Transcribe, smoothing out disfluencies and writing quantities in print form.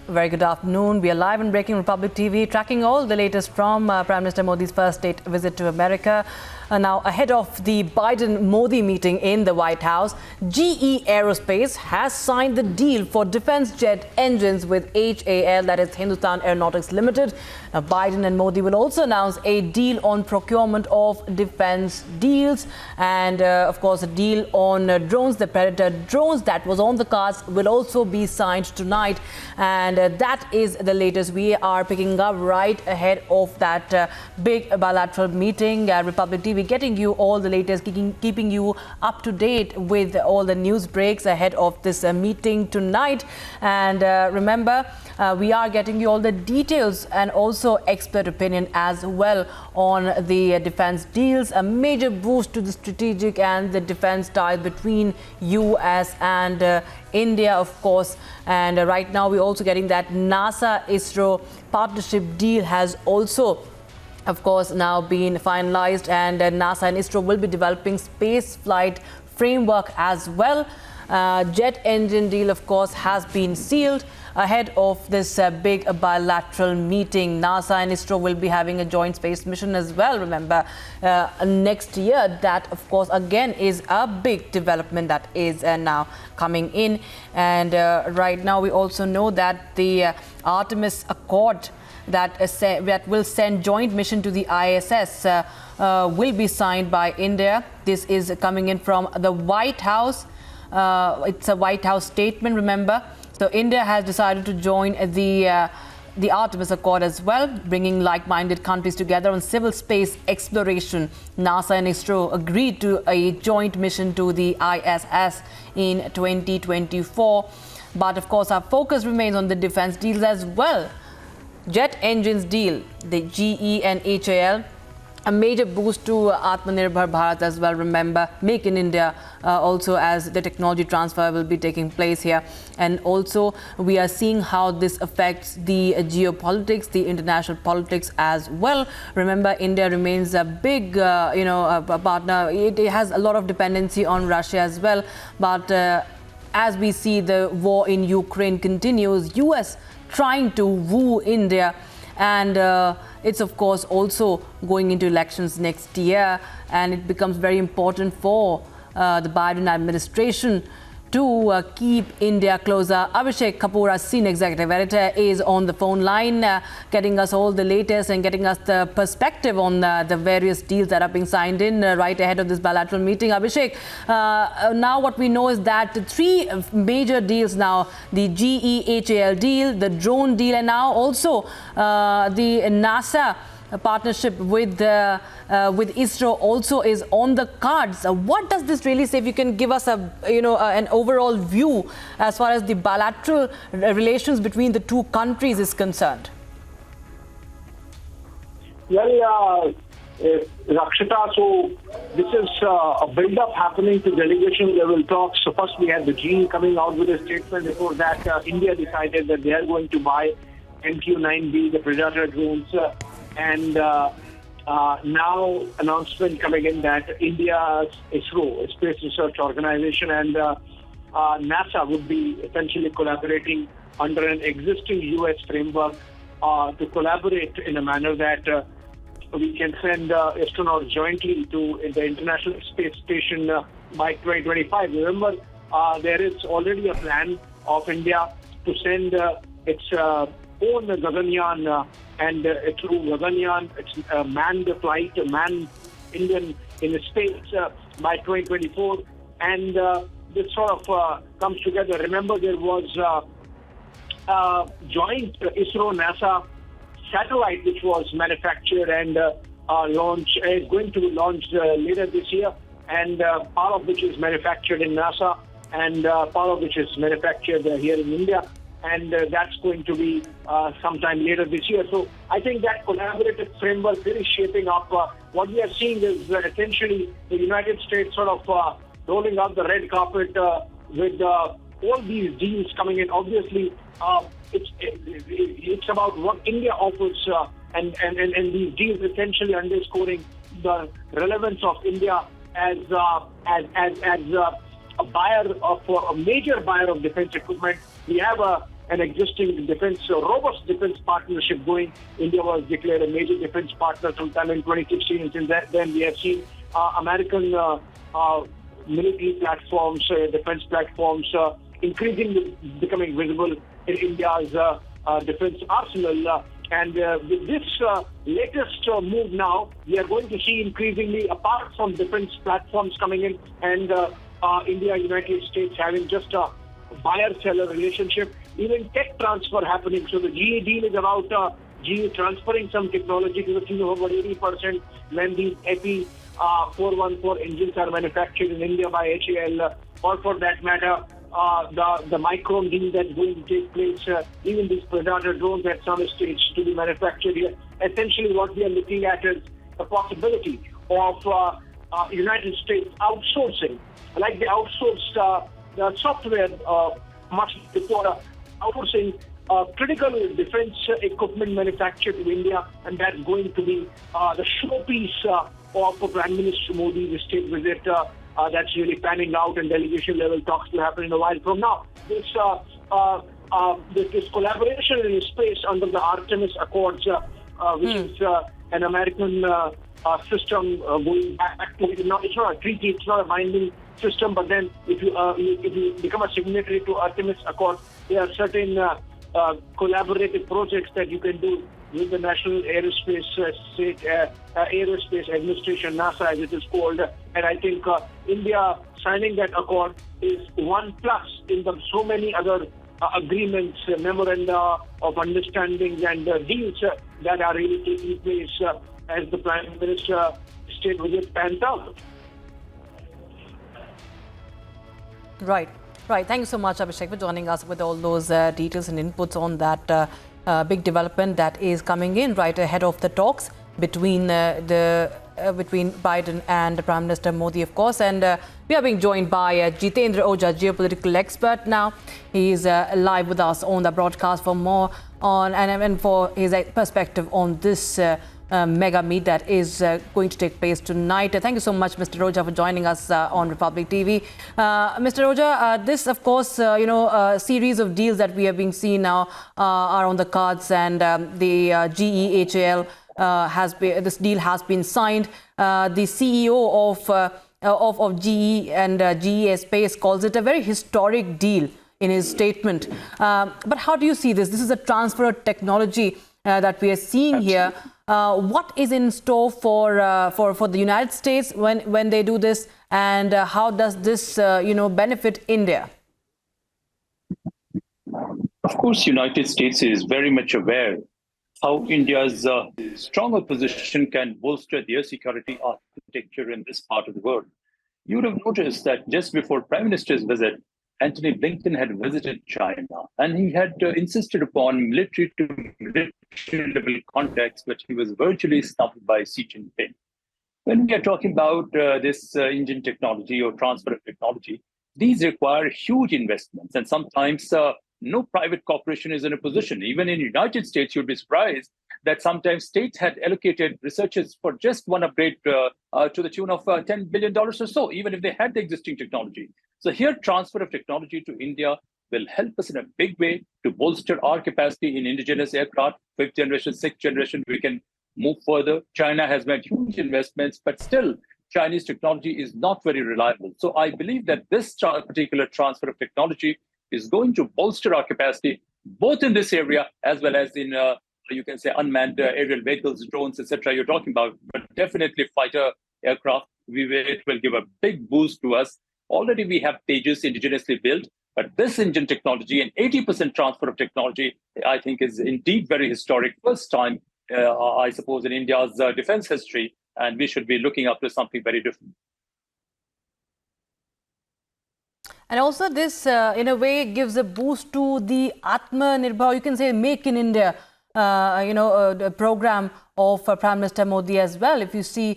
Very good afternoon. We are live on Breaking Republic TV, tracking all the latest from Prime Minister Modi's first state visit to America. Now, ahead of the Biden-Modi meeting in the White House, GE Aerospace has signed the deal for defense jet engines with HAL, that is Hindustan Aeronautics Limited. Now, Biden and Modi will also announce a deal on procurement of defense deals and, of course, a deal on drones. The Predator drones that was on the cards will also be signed tonight, and that is the latest. We are picking up right ahead of that big bilateral meeting. Republic TV getting you all the latest, keeping you up to date with all the news breaks ahead of this meeting tonight. And remember, we are getting you all the details and also expert opinion as well on the defense deals. A major boost to the strategic and the defense ties between US and India, of course. And right now we're also getting that NASA-ISRO partnership deal has also, of course, now been finalized, and NASA and ISRO will be developing space flight framework as well. Jet engine deal, of course, has been sealed ahead of this big bilateral meeting. NASA and ISRO will be having a joint space mission as well, remember, next year. That, of course, again is a big development that is now coming in. And right now we also know that the Artemis Accord that will send joint mission to the ISS will be signed by India. This is coming in from the White House. It's a White House statement, remember. So India has decided to join the Artemis Accord as well, bringing like-minded countries together on civil space exploration. NASA and ISRO agreed to a joint mission to the ISS in 2024. But of course, our focus remains on the defense deals as well. Jet engines deal, the GE and HAL, a major boost to Atmanirbhar Bharat as well. Remember, Make in India also, as the technology transfer will be taking place here. And also, we are seeing how this affects the geopolitics, the international politics as well. Remember, India remains a big, partner. It has a lot of dependency on Russia as well. But as we see the war in Ukraine continues, US trying to woo India, and it's of course also going into elections next year, and it becomes very important for the Biden administration to keep India closer. Abhishek Kapoor, our senior executive editor, is on the phone line, getting us all the latest and getting us the perspective on the various deals that are being signed in right ahead of this bilateral meeting. Abhishek, now what we know is that three major deals now, the GE-HAL deal, the drone deal, and now also the NASA partnership with ISRO also is on the cards. What does this really say? If you can give us an overall view as far as the bilateral relations between the two countries is concerned. Well, Rakshita, so this is a build-up happening to delegation level talks. So first we had the GE coming out with a statement. Before that, India decided that they are going to buy MQ-9B, the Predator drones. And now announcement coming in that India's ISRO, Space Research Organization, and NASA would be essentially collaborating under an existing US framework to collaborate in a manner that we can send astronauts jointly to the International Space Station by 2025. Remember, there is already a plan of India to send its own Gaganyaan, and through Gaganyaan, it's manned flight, man Indian in space by 2024. And this sort of comes together. Remember, there was joint ISRO-NASA satellite which was manufactured and is going to be launched later this year, and part of which is manufactured in NASA and part of which is manufactured here in India. And that's going to be sometime later this year. So I think that collaborative framework is shaping up. What we are seeing is essentially the United States sort of rolling out the red carpet with all these deals coming in. Obviously, it's about what India offers, and these deals essentially underscoring the relevance of India as a buyer of a major buyer of defense equipment. We have a an existing robust defense partnership going. India was declared a major defense partner sometime in 2016, and since then we have seen American military platforms, defense platforms, increasingly becoming visible in India's defense arsenal. And with this latest move now, we are going to see increasingly, apart from defense platforms coming in, and India, United States having just a buyer-seller relationship, even tech transfer happening. So the GE deal is about GE transferring some technology to the tune of about 80% when these EPI 414 engines are manufactured in India by HAL, or for that matter, the micron deal that's going to take place, even these Predator drones at some stage to be manufactured here. Essentially, what we are looking at is the possibility of United States outsourcing, like they outsourced the software much before, outsourcing critical defense equipment manufactured in India, and that's going to be the showpiece of Prime Minister Modi's state visit. That's really panning out, and delegation level talks will happen in a while from now. This collaboration in space under the Artemis Accords, which is an American system going back to it's not a treaty, it's not a binding system, but then if you become a signatory to Artemis Accords, there are certain collaborative projects that you can do with the National Aerospace Aerospace Administration, NASA as it is called. And I think India signing that accord is one plus in the so many other agreements, memoranda of understandings and deals that are really taking place as the Prime Minister state visit pans out. Right. Thank you so much, Abhishek, for joining us with all those details and inputs on that big development that is coming in right ahead of the talks between between Biden and Prime Minister Modi, of course. And we are being joined by Jitendra Roja, geopolitical expert now. He is live with us on the broadcast for more on and for his perspective on this mega meet that is going to take place tonight. Thank you so much, Mr. Roja, for joining us on Republic TV. Mr. Roja, this, of course, a series of deals that we have been seeing now are on the cards, and the GE HAL this deal has been signed. The CEO of GE and GE Space calls it a very historic deal in his statement. But how do you see this? This is a transfer of technology that we are seeing here. What is in store for the United States when they do this, and how does this benefit India? Of course, United States is very much aware how India's stronger position can bolster their security architecture in this part of the world. You would have noticed that just before Prime Minister's visit, Antony Blinken had visited China, and he had insisted upon military level contacts, but he was virtually snubbed by Xi Jinping. When we are talking about this engine technology or transfer of technology, these require huge investments, and sometimes no private corporation is in a position. Even in the United States, you'd be surprised that sometimes states had allocated researchers for just one upgrade to the tune of $10 billion or so, even if they had the existing technology. So here, transfer of technology to India will help us in a big way to bolster our capacity in indigenous aircraft, 5th generation, 6th generation. We can move further. China has made huge investments, but still, Chinese technology is not very reliable. So I believe that this particular transfer of technology is going to bolster our capacity, both in this area as well as in, you can say, unmanned aerial vehicles, drones, etc. you're talking about, but definitely fighter aircraft. It will give a big boost to us. Already we have Tejas indigenously built, but this engine technology and 80% transfer of technology, I think, is indeed very historic. First time, I suppose, in India's defense history, and we should be looking up to something very different. And also this, in a way, gives a boost to the Atmanirbhar, you can say, Make in India, the program of Prime Minister Modi as well. If you see